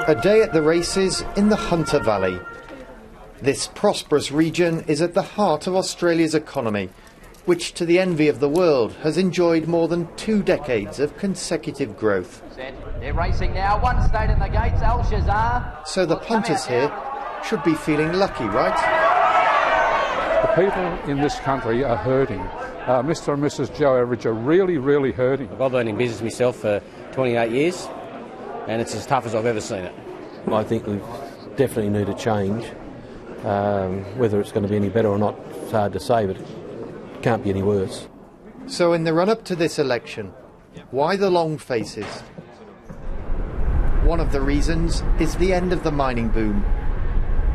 A day at the races in the Hunter Valley. This prosperous region is at the heart of Australia's economy, which, to the envy of the world, has enjoyed more than 2 decades of consecutive growth. They're racing now, one stayed in the gates, Al-Shazar. So the punters here should be feeling lucky, right? The people in this country are hurting. Mr and Mrs Joe Average are really hurting. I've been in business myself for 28 years, and it's as tough as I've ever seen it. I think we definitely need a change. Whether it's going to be any better or not, it's hard to say, but it can't be any worse. So in the run-up to this election, why the long faces? One of the reasons is the end of the mining boom.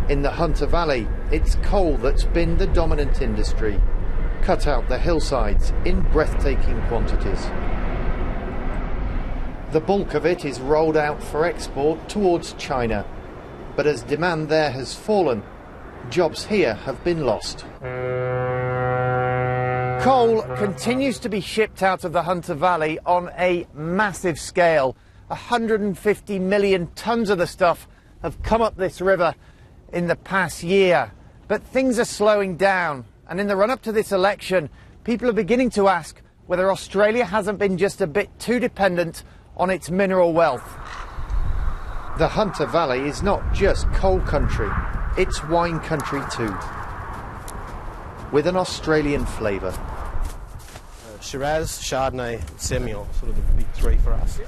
In the Hunter Valley, it's coal that's been the dominant industry, cut out the hillsides in breathtaking quantities. The bulk of it is rolled out for export towards China, but as demand there has fallen, jobs here have been lost. Coal continues to be shipped out of the Hunter Valley on a massive scale. 150 million tonnes of the stuff have come up this river in the past year. But things are slowing down, and in the run-up to this election, people are beginning to ask whether Australia hasn't been just a bit too dependent on its mineral wealth. The Hunter Valley is not just coal country, it's wine country too, with an Australian flavour. Shiraz, Chardonnay, Semillon, sort of the big 3 for us.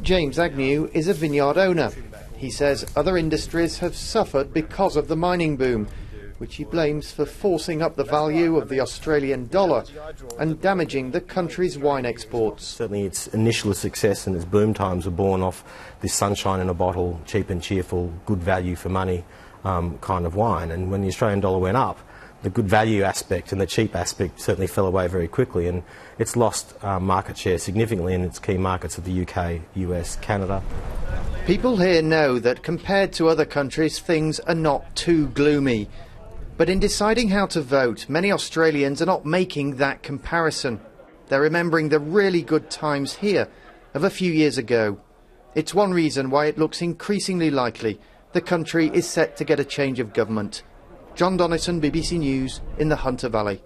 James Agnew is a vineyard owner. He says other industries have suffered because of the mining boom, which he blames for forcing up the value of the Australian dollar and damaging the country's wine exports. Certainly its initial success and its boom times were born off this sunshine in a bottle, cheap and cheerful, good value for money kind of wine. And when the Australian dollar went up, the good value aspect and the cheap aspect certainly fell away very quickly, and it's lost market share significantly in its key markets of the UK, US, Canada. People here know that compared to other countries, things are not too gloomy. But in deciding how to vote, many Australians are not making that comparison. They're remembering the really good times here of a few years ago. It's one reason why it looks increasingly likely the country is set to get a change of government. John Donison, BBC News, in the Hunter Valley.